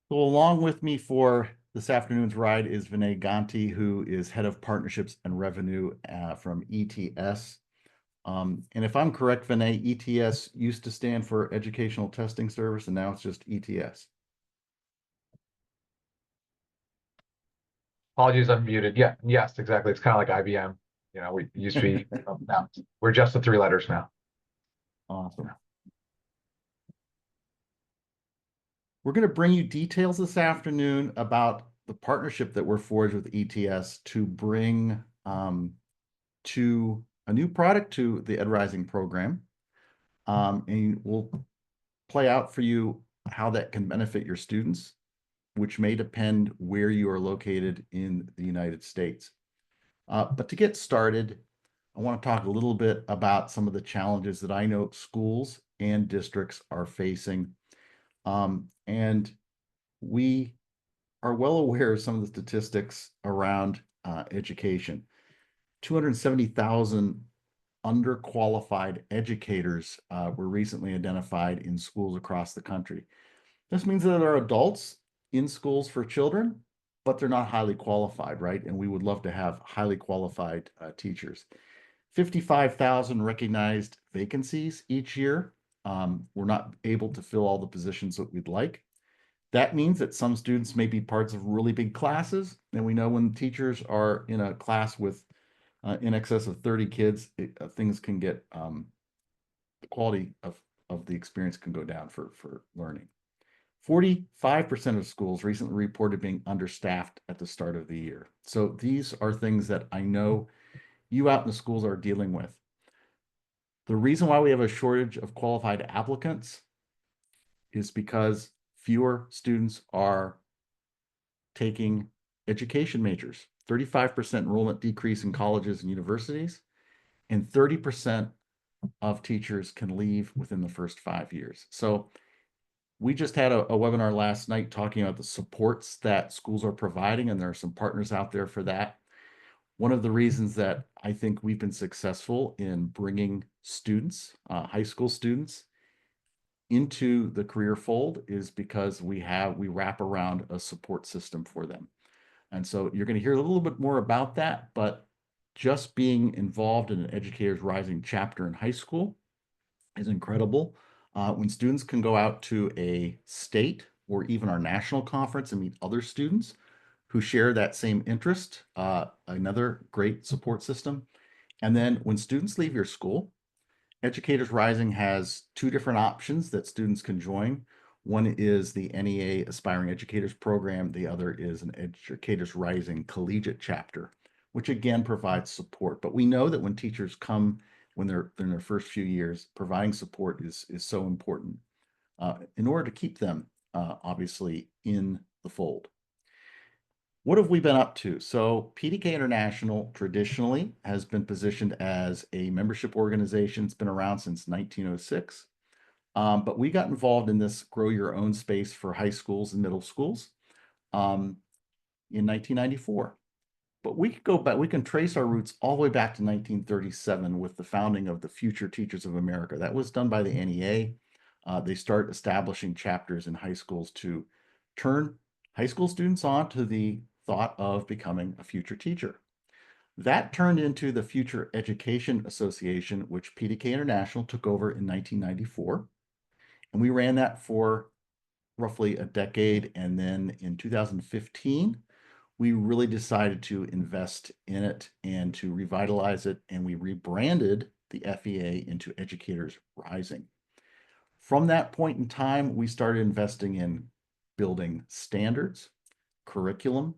So along with me for this afternoon's ride is Vinay Ganti, who is Head of Partnerships and Revenue from ETS. And if I'm correct, Vinay, ETS used to stand for Educational Testing Service, and now it's just ETS. Apologies, I'm muted. Yeah, yes, exactly. It's kind of like IBM. We used to be, now we're just the three letters now. Awesome. We're going to bring you details this afternoon about the partnership that we're forged with ETS to bring to a new product to the Ed Rising program. And we'll play out for you how that can benefit your students, which may depend where you are located in the United States. But to get started, I want to talk a little bit about some of the challenges that I know schools and districts are facing. And we are well aware of some of the statistics around education. 270,000 underqualified educators were recently identified in schools across the country. This means that there are adults in schools for children, but they're not highly qualified, right? And we would love to have highly qualified teachers. 55,000 recognized vacancies each year. We're not able to fill all the positions that we'd like. That means that some students may be parts of really big classes. And we know when teachers are in a class with in excess of 30 kids, things can get, the quality of the experience can go down for learning. 45% of schools recently reported being understaffed at the start of the year. So these are things that I know you out in the schools are dealing with. The reason why we have a shortage of qualified applicants is because fewer students are taking education majors. 35% enrollment decrease in colleges and universities, and 30% of teachers can leave within the first 5 years. So we just had a webinar last night talking about the supports that schools are providing, and there are some partners out there for that. One of the reasons that I think we've been successful in bringing students, high school students, into the career fold is because we wrap around a support system for them. And so you're going to hear a little bit more about that, but just being involved in an Educators Rising chapter in high school is incredible. When students can go out to a state or even our national conference and meet other students who share that same interest, another great support system. And then when students leave your school, Educators Rising has two different options that students can join. One is the NEA Aspiring Educators Program. The other is an Educators Rising Collegiate Chapter, which again provides support. But we know that when teachers come, when they're in their first few years, providing support is so important in order to keep them obviously in the fold. What have we been up to? So PDK International traditionally has been positioned as a membership organization. It's been around since 1906. But we got involved in this grow your own space for high schools and middle schools in 1994. But we could go back, we can trace our roots all the way back to 1937 with the founding of the Future Teachers of America. That was done by the NEA. They start establishing chapters in high schools to turn high school students on to the thought of becoming a future teacher. That turned into the Future Education Association, which PDK International took over in 1994. And we ran that for roughly a decade. And then in 2015, we really decided to invest in it and to revitalize it. And we rebranded the FEA into Educators Rising. From that point in time, we started investing in building standards, curriculum,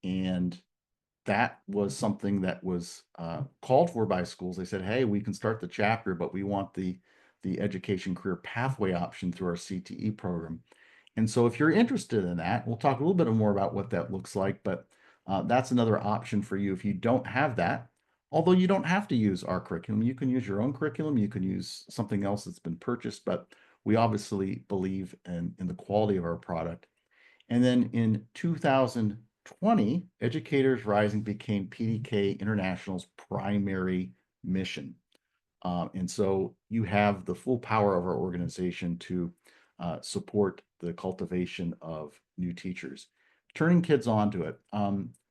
and that was something that was called for by schools. They said, hey, we can start the chapter, but we want the education career pathway option through our CTE program. And so if you're interested in that, we'll talk a little bit more about what that looks like, but that's another option for you if you don't have that. Although you don't have to use our curriculum, you can use your own curriculum, you can use something else that's been purchased, but we obviously believe in the quality of our product. And then in 2020, Educators Rising became PDK International's primary mission. And so you have the full power of our organization to support the cultivation of new teachers. Turning kids onto it.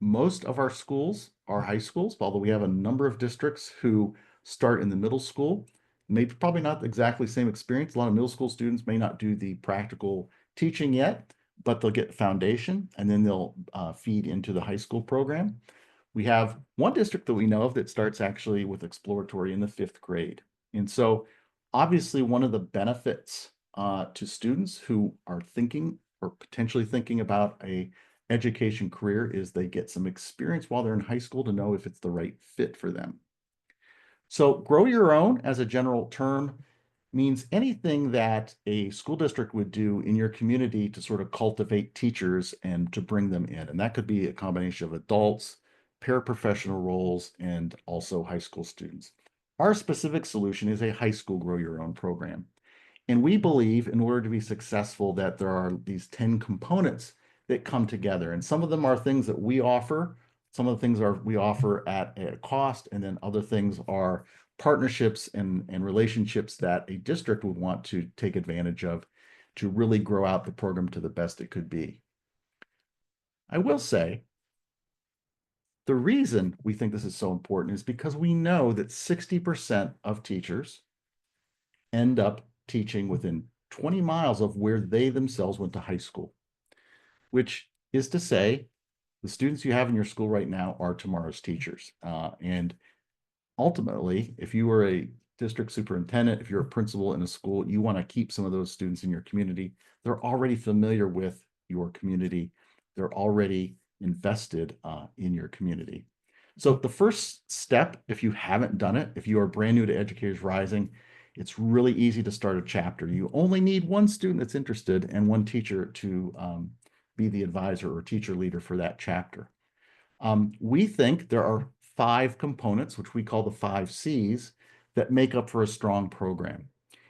Most of our schools are high schools, although we have a number of districts who start in the middle school. Maybe probably not exactly the same experience. A lot of middle school students may not do the practical teaching yet, but they'll get foundation and then they'll feed into the high school program. We have one district that we know of that starts actually with exploratory in the 5th grade. And so obviously one of the benefits to students who are thinking or potentially thinking about a education career is they get some experience while they're in high school to know if it's the right fit for them. So grow your own as a general term means anything that a school district would do in your community to sort of cultivate teachers and to bring them in. And that could be a combination of adults, paraprofessional roles, and also high school students. Our specific solution is a high school grow your own program. And we believe in order to be successful that there are these 10 components that come together. And some of them are things that we offer. Some of the things are we offer at a cost, and then other things are partnerships and relationships that a district would want to take advantage of to really grow out the program to the best it could be. I will say the reason we think this is so important is because we know that 60% of teachers end up teaching within 20 miles of where they themselves went to high school, which is to say, the students you have in your school right now are tomorrow's teachers. And ultimately, if you are a district superintendent, if you're a principal in a school, you want to keep some of those students in your community. They're already familiar with your community. They're already invested in your community. So the first step, if you haven't done it, if you are brand new to Educators Rising, it's really easy to start a chapter. You only need one student that's interested and one teacher to be the advisor or teacher leader for that chapter. We think there are 5 components, which we call the 5 C's, that make up for a strong program.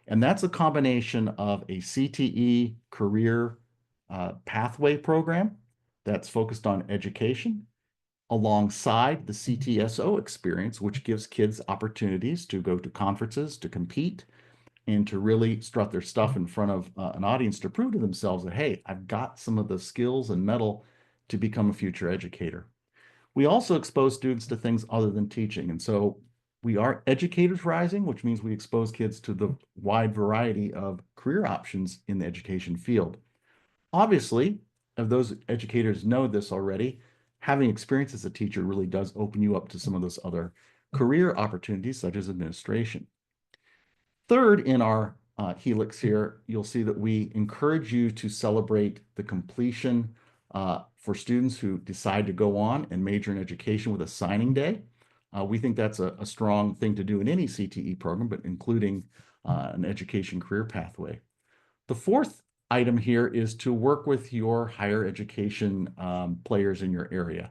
And that's a combination of a CTE career pathway program that's focused on education, alongside the CTSO experience, which gives kids opportunities to go to conferences, to compete, and to really strut their stuff in front of an audience to prove to themselves that, hey, I've got some of the skills and mettle to become a future educator. We also expose students to things other than teaching. And so we are Educators Rising, which means we expose kids to the wide variety of career options in the education field. Obviously, if those educators know this already, having experience as a teacher really does open you up to some of those other career opportunities, such as administration. Third, in our helix here, you'll see that we encourage you to celebrate the completion for students who decide to go on and major in education with a signing day. We think that's a strong thing to do in any CTE program, but including an education career pathway. The fourth item here is to work with your higher education players in your area.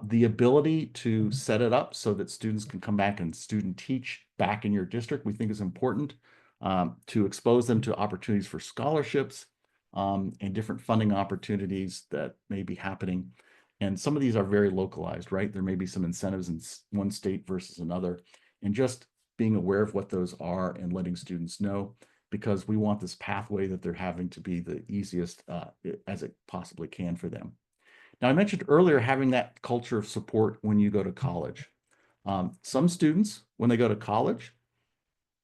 The ability to set it up so that students can come back and student teach back in your district, we think is important to expose them to opportunities for scholarships and different funding opportunities that may be happening. And some of these are very localized, right? There may be some incentives in one state versus another. And just being aware of what those are and letting students know, because we want this pathway that they're having to be the easiest as it possibly can for them. Now, I mentioned earlier having that culture of support when you go to college. Some students, when they go to college,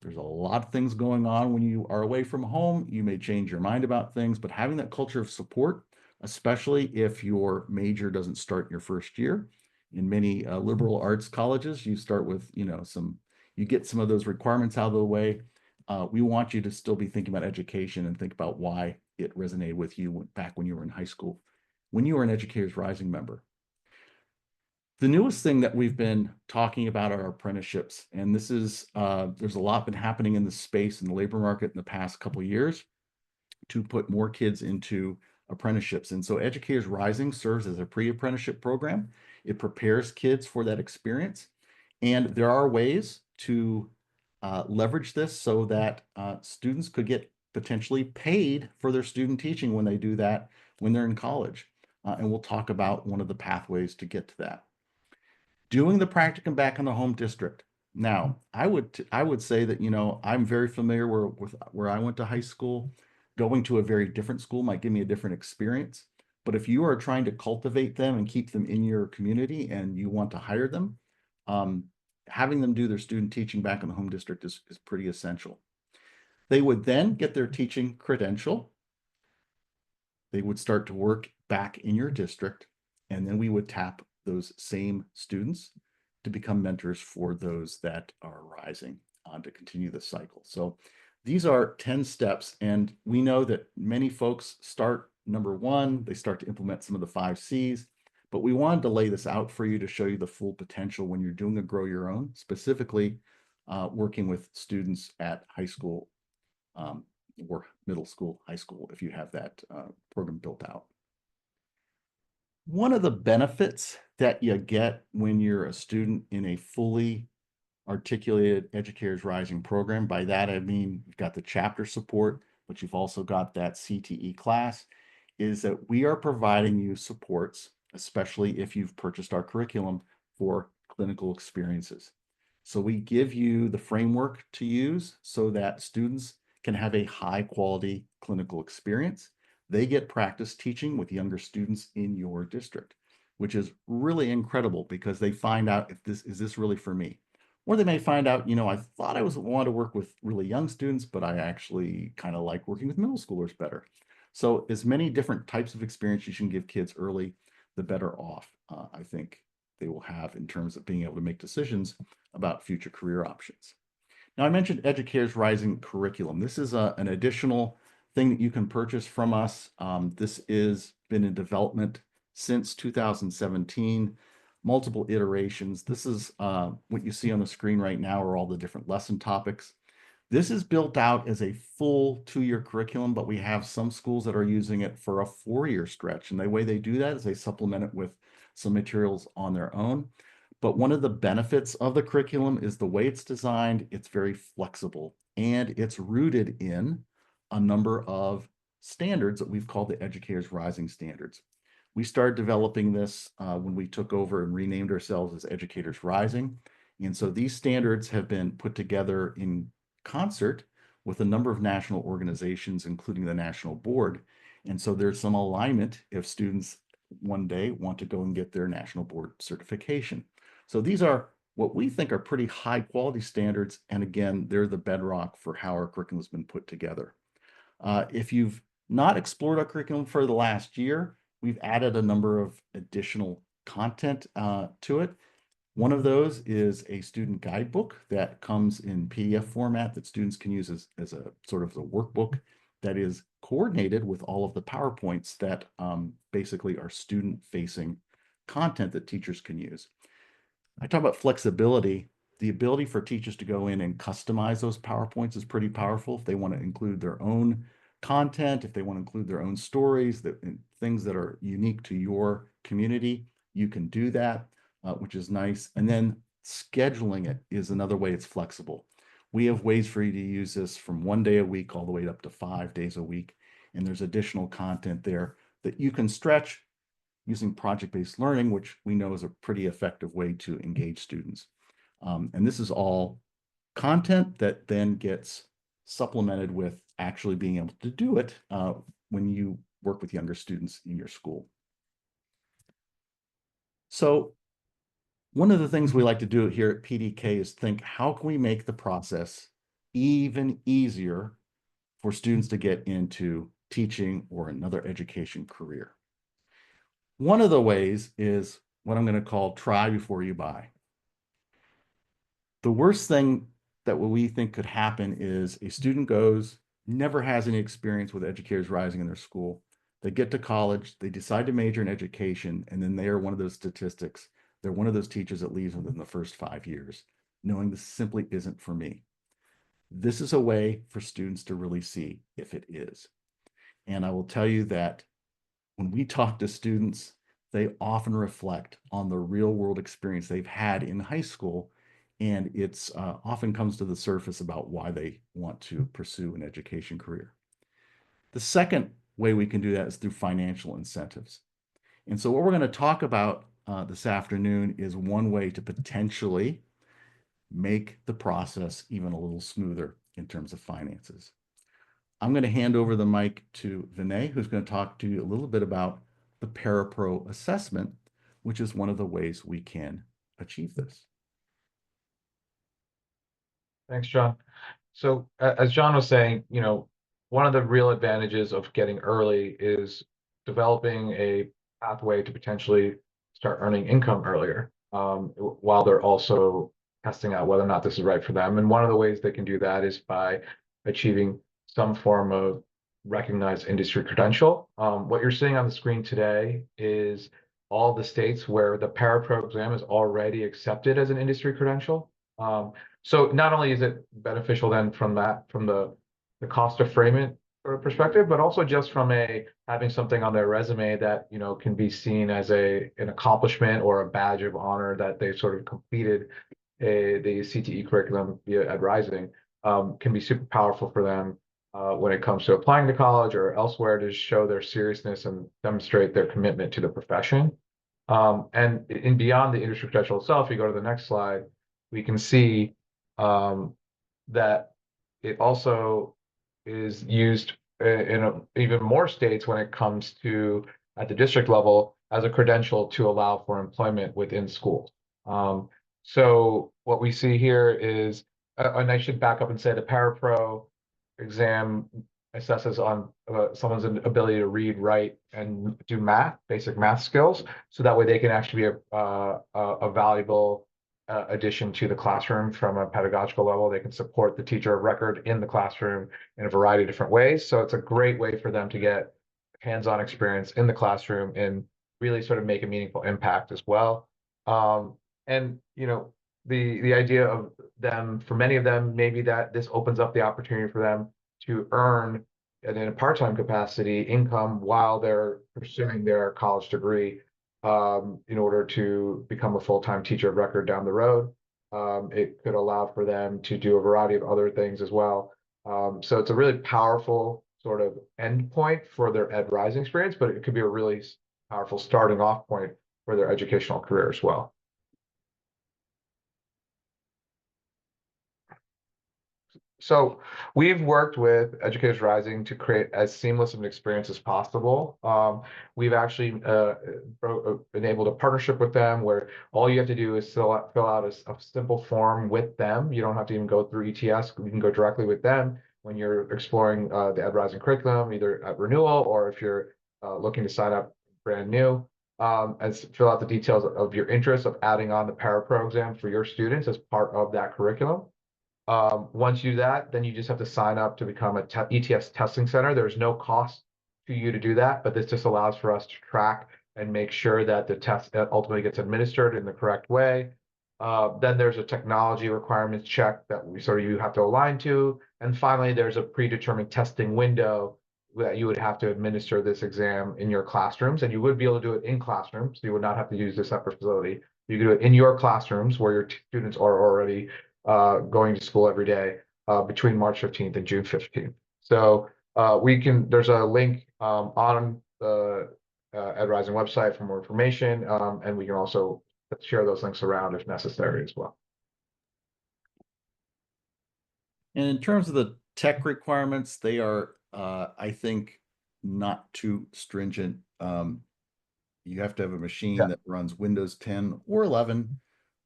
there's a lot of things going on when you are away from home. You may change your mind about things, but having that culture of support, especially if your major doesn't start your first year. In many liberal arts colleges, you start with, you get some of those requirements out of the way. We want you to still be thinking about education and think about why it resonated with you back when you were in high school, when you were an Educators Rising member. The newest thing that we've been talking about are apprenticeships. And this is, there's a lot been happening in the space in the labor market in the past couple of years to put more kids into apprenticeships. And so Educators Rising serves as a pre-apprenticeship program. It prepares kids for that experience. And there are ways to leverage this so that students could get potentially paid for their student teaching when they do that when they're in college. And we'll talk about one of the pathways to get to that. Doing the practicum back in the home district. Now, I would say that, I'm very familiar with where I went to high school. going to a very different school might give me a different experience. But if you are trying to cultivate them and keep them in your community and you want to hire them, um, having them do their student teaching back in the home district is pretty essential. They would then get their teaching credential. They would start to work back in your district, and then we would tap those same students to become mentors for those that are rising on to continue the cycle. So these are 10 steps, and we know that many folks start number one, they start to implement some of the 5 C's, but we wanted to lay this out for you to show you the full potential when you're doing a grow your own, specifically working with students at high school um, or middle school, high school, if you have that program built out. One of the benefits that you get when you're a student in a fully articulated Educators Rising program, by that I mean you've got the chapter support, but you've also got that CTE class, is that we are providing you supports, especially if you've purchased our curriculum for clinical experiences. So we give you the framework to use so that students can have a high quality clinical experience. They get practice teaching with younger students in your district, which is really incredible because they find out if this is this really for me. Or they may find out, I thought I wanted to work with really young students, but I actually kind of like working with middle schoolers better. So as many different types of experience you can give kids early, the better off I think they will have in terms of being able to make decisions about future career options. Now, I mentioned Educators Rising curriculum. This is an additional thing that you can purchase from us. This is been in development since 2017, multiple iterations. This is what you see on the screen right now are all the different lesson topics. This is built out as a full 2-year curriculum, but we have some schools that are using it for a 4-year stretch. And the way they do that is they supplement it with some materials on their own. But one of the benefits of the curriculum is the way it's designed, it's very flexible, and it's rooted in a number of standards that we've called the Educators Rising Standards. We started developing this when we took over and renamed ourselves as Educators Rising. And so these standards have been put together in concert with a number of national organizations, including the National Board. And so there's some alignment if students one day want to go and get their National Board certification. So these are what we think are pretty high quality standards. And again, they're the bedrock for how our curriculum has been put together. If you've not explored our curriculum for the last year, we've added a number of additional content to it. One of those is a student guidebook that comes in PDF format that students can use as a sort of a workbook that is coordinated with all of the PowerPoints that basically are student-facing content that teachers can use. I talk about flexibility. The ability for teachers to go in and customize those PowerPoints is pretty powerful. If they want to include their own content, if they want to include their own stories, things that are unique to your community, you can do that, which is nice. And then scheduling it is another way it's flexible. We have ways for you to use this from 1 day a week all the way up to 5 days a week. And there's additional content there that you can stretch using project-based learning, which we know is a pretty effective way to engage students. And this is all content that then gets supplemented with actually being able to do it when you work with younger students in your school. So one of the things we like to do here at PDK is think, how can we make the process even easier for students to get into teaching or another education career? One of the ways is what I'm going to call try before you buy. The worst thing that we think could happen is a student goes, never has any experience with Educators Rising in their school. They get to college, they decide to major in education, and then they are one of those statistics. They're one of those teachers that leaves within the first 5 years, knowing this simply isn't for me. This is a way for students to really see if it is. And I will tell you that when we talk to students, they often reflect on the real world experience they've had in high school. And it's often comes to the surface about why they want to pursue an education career. The second way we can do that is through financial incentives. And so what we're going to talk about this afternoon is one way to potentially make the process even a little smoother in terms of finances. I'm going to hand over the mic to Vinay, who's going to talk to you a little bit about the Parapro assessment, which is one of the ways we can achieve this. Thanks, John. So as John was saying, one of the real advantages of getting early is developing a pathway to potentially start earning income earlier, while they're also testing out whether or not this is right for them. And one of the ways they can do that is by achieving some form of recognized industry credential. What you're seeing on the screen today is all the states where the Parapro exam is already accepted as an industry credential. So not only is it beneficial then from the cost of framing sort of perspective, but also just from having something on their resume that can be seen as an accomplishment or a badge of honor that they sort of completed the CTE curriculum via Ed Rising, can be super powerful for them when it comes to applying to college or elsewhere to show their seriousness and demonstrate their commitment to the profession. And in beyond the industry credential itself, you go to the next slide, we can see that it also is used in even more states when it comes to at the district level as a credential to allow for employment within schools. So what we see here is, and I should back up and say the Parapro exam assesses on someone's ability to read, write, and do math, basic math skills, so that way they can actually be a valuable addition to the classroom from a pedagogical level. They can support the teacher of record in the classroom in a variety of different ways. So it's a great way for them to get hands-on experience in the classroom and really sort of make a meaningful impact as well. And the idea of them, for many of them, maybe that this opens up the opportunity for them to earn in a part-time capacity income while they're pursuing their college degree, in order to become a full-time teacher of record down the road. It could allow for them to do a variety of other things as well. So it's a really powerful sort of endpoint for their Ed Rising experience, but it could be a really powerful starting off point for their educational career as well. So we've worked with Educators Rising to create as seamless of an experience as possible. We've actually enabled a partnership with them where all you have to do is fill out a simple form with them. You don't have to even go through ETS. You can go directly with them when you're exploring the Ed Rising curriculum, either at renewal or if you're looking to sign up brand new. And fill out the details of your interest of adding on the Parapro exam for your students as part of that curriculum. Once you do that, then you just have to sign up to become a ETS testing center. There's no cost to you to do that, but this just allows for us to track and make sure that the test ultimately gets administered in the correct way. Then there's a technology requirements check that you have to align to. And finally, there's a predetermined testing window that you would have to administer this exam in your classrooms, and you would be able to do it in classrooms. So you would not have to use a separate facility. You can do it in your classrooms where your students are already going to school every day between March 15th and June 15th. So there's a link on the Ed Rising website for more information, and we can also share those links around if necessary as well. And in terms of the tech requirements, they are, I think, not too stringent. You have to have a machine that runs Windows 10 or 11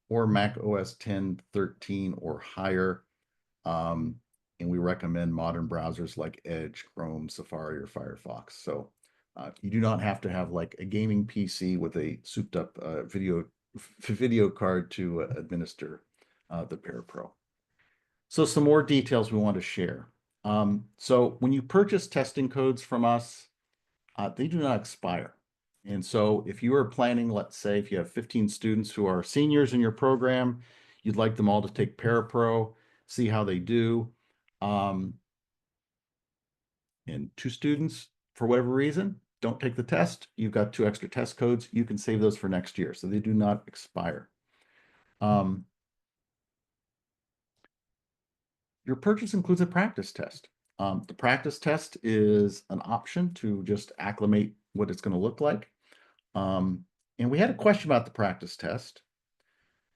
or Mac OS 10, 13 or higher. And we recommend modern browsers like Edge, Chrome, Safari, or Firefox. So you do not have to have like a gaming PC with a souped up video card to administer the Parapro. So some more details we want to share. So when you purchase testing codes from us, they do not expire. And so if you are planning, let's say if you have 15 students who are seniors in your program, you'd like them all to take Parapro, see how they do. And 2 students, for whatever reason, don't take the test, you've got 2 extra test codes, you can save those for next year. So they do not expire. Your purchase includes a practice test. The practice test is an option to just acclimate what it's going to look like. And we had a question about the practice test.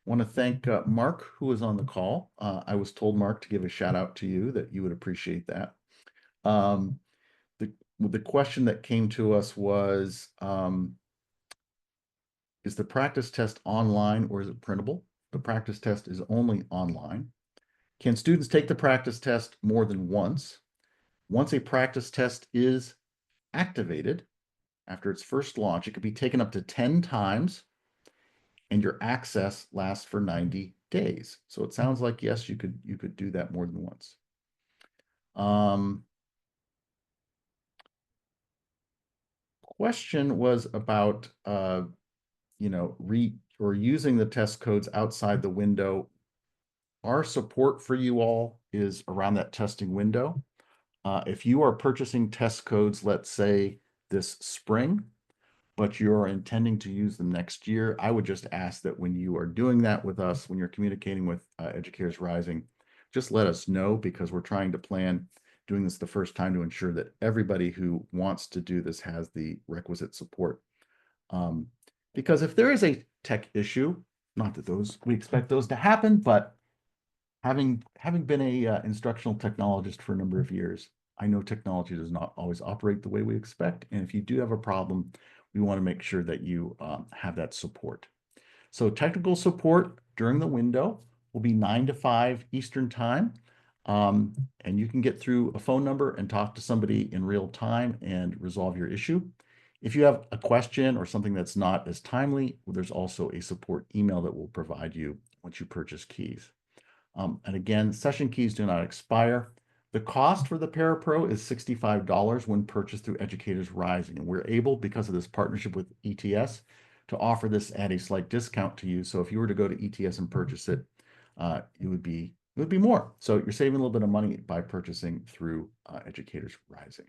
I want to thank Mark, who was on the call. I was told, Mark, to give a shout out to you, that you would appreciate that. Um, the question that came to us was, is the practice test online or is it printable? The practice test is only online. Can students take the practice test more than once? Once a practice test is activated, after its first launch, it could be taken up to 10 times and your access lasts for 90 days. So it sounds like, yes, you could do that more than once. Question was about, using the test codes outside the window. Our support for you all is around that testing window. If you are purchasing test codes, let's say this spring, but you're intending to use them next year, I would just ask that when you are doing that with us, when you're communicating with Educators Rising, just let us know, because we're trying to plan doing this the first time to ensure that everybody who wants to do this has the requisite support. Because if there is a tech issue, not that we expect those to happen, but having been a instructional technologist for a number of years, I know technology does not always operate the way we expect. And if you do have a problem, we want to make sure that you have that support. So technical support during the window will be 9 to 5 Eastern time. And you can get through a phone number and talk to somebody in real time and resolve your issue. If you have a question or something that's not as timely, there's also a support email that will provide you once you purchase keys. And again, session keys do not expire. The cost for the Parapro is $65 when purchased through Educators Rising. And we're able, because of this partnership with ETS, to offer this at a slight discount to you. So if you were to go to ETS and purchase it, it would be more. So you're saving a little bit of money by purchasing through Educators Rising.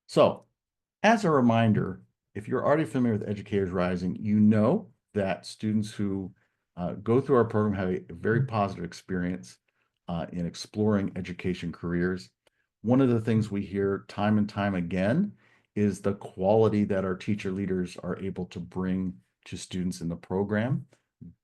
So as a reminder, if you're already familiar with Educators Rising, you know that students who go through our program have a very positive experience in exploring education careers. One of the things we hear time and time again is the quality that our teacher leaders are able to bring to students in the program.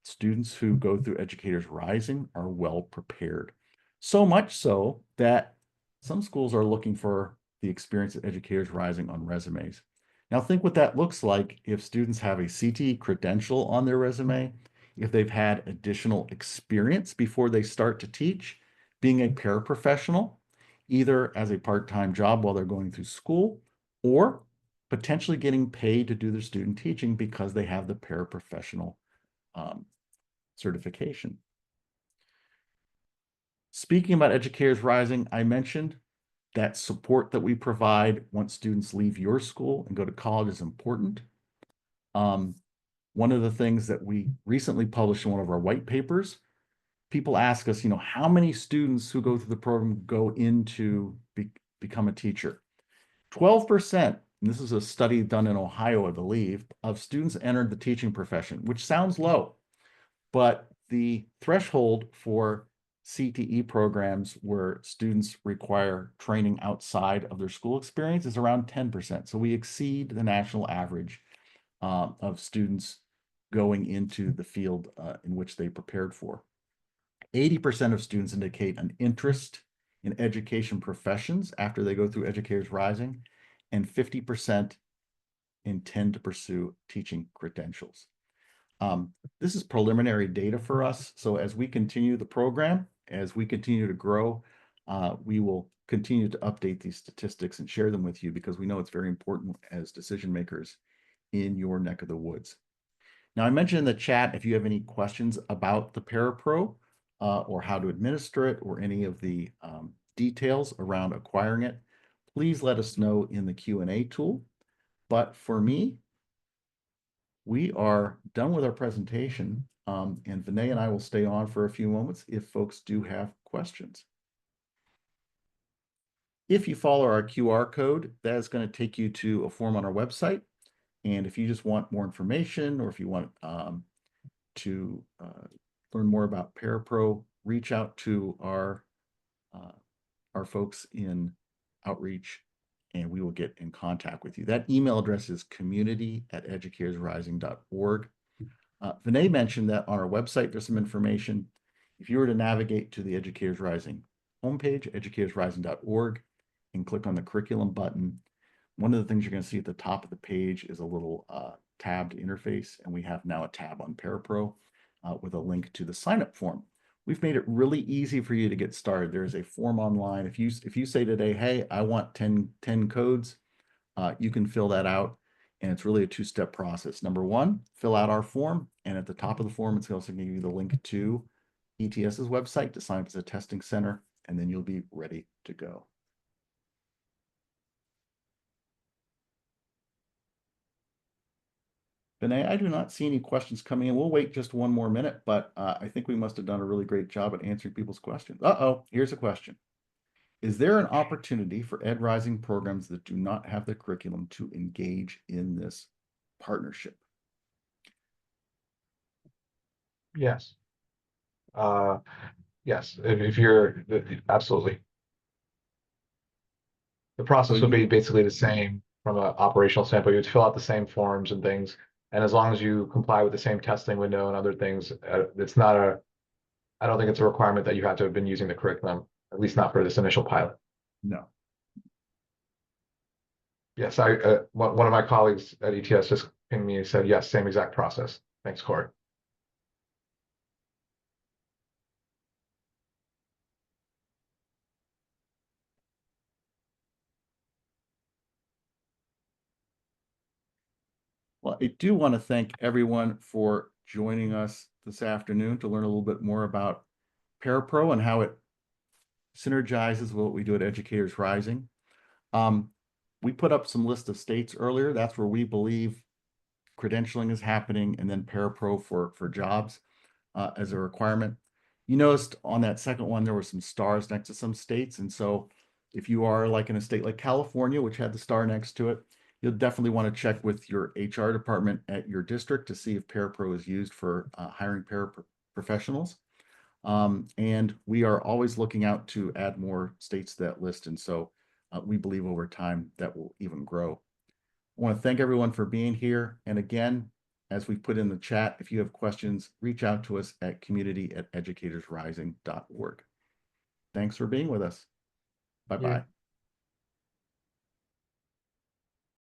Students who go through Educators Rising are well prepared. So much so that some schools are looking for the experience of Educators Rising on resumes. Now think what that looks like if students have a CTE credential on their resume, if they've had additional experience before they start to teach, being a paraprofessional, either as a part-time job while they're going through school, or potentially getting paid to do their student teaching because they have the paraprofessional certification. Speaking about Educators Rising, I mentioned that support that we provide once students leave your school and go to college is important. One of the things that we recently published in one of our white papers, people ask us, how many students who go through the program go into become a teacher? 12%, and this is a study done in Ohio, I believe, of students entered the teaching profession, which sounds low, but the threshold for CTE programs where students require training outside of their school experience is around 10%. So we exceed the national average of students going into the field in which they prepared for. 80% of students indicate an interest in education professions after they go through Educators Rising, and 50% intend to pursue teaching credentials. This is preliminary data for us. So as we continue the program, as we continue to grow, we will continue to update these statistics and share them with you, because we know it's very important as decision makers in your neck of the woods. Now, I mentioned in the chat, if you have any questions about the Parapro or how to administer it, or any of the details around acquiring it, please let us know in the Q&A tool. But for me, we are done with our presentation, and Vinay and I will stay on for a few moments if folks do have questions. If you follow our QR code, that is going to take you to a form on our website. And if you just want more information, or if you want to learn more about Parapro, reach out to our folks in outreach, and we will get in contact with you. That email address is community@educatorsrising.org. Vinay mentioned that on our website, there's some information. If you were to navigate to the Educators Rising homepage, educatorsrising.org, and click on the curriculum button. One of the things you're going to see at the top of the page is a little tabbed interface, and we have now a tab on Parapro with a link to the sign-up form. We've made it really easy for you to get started. There's a form online. If you say today, hey, I want 10 codes, you can fill that out. And it's really a two-step process. Number one, fill out our form. And at the top of the form, it's also going to give you the link to ETS's website to sign up as a testing center. And then you'll be ready to go. Vinay, I do not see any questions coming in. We'll wait just one more minute, but I think we must have done a really great job at answering people's questions. Uh-oh, here's a question. Is there an opportunity for Ed Rising programs that do not have the curriculum to engage in this partnership? Yes. Yes, if you're, absolutely. The process So would be you, basically the same from an operational standpoint. You'd fill out the same forms and things. And as long as you comply with the same testing window and other things, it's not I don't think it's a requirement that you have to have been using the curriculum, at least not for this initial pilot. no. Yes, one of my colleagues at ETS just pinged me and said, yes, same exact process. Thanks, Corey. Well, I do want to thank everyone for joining us this afternoon to learn a little bit more about Parapro and how it synergizes with what we do at Educators Rising. We put up some list of states earlier. That's where we believe credentialing is happening, and then Parapro for jobs as a requirement. You noticed on that second one, there were some stars next to some states. And so if you are like in a state like California, which had the star next to it, you'll definitely want to check with your HR department at your district to see if Parapro is used for hiring paraprofessionals. And we are always looking out to add more states to that list. And so we believe over time that will even grow. I want to thank everyone for being here. And again, as we put in the chat, if you have questions, reach out to us at community@educatorsrising.org. Thanks for being with us. Bye-bye.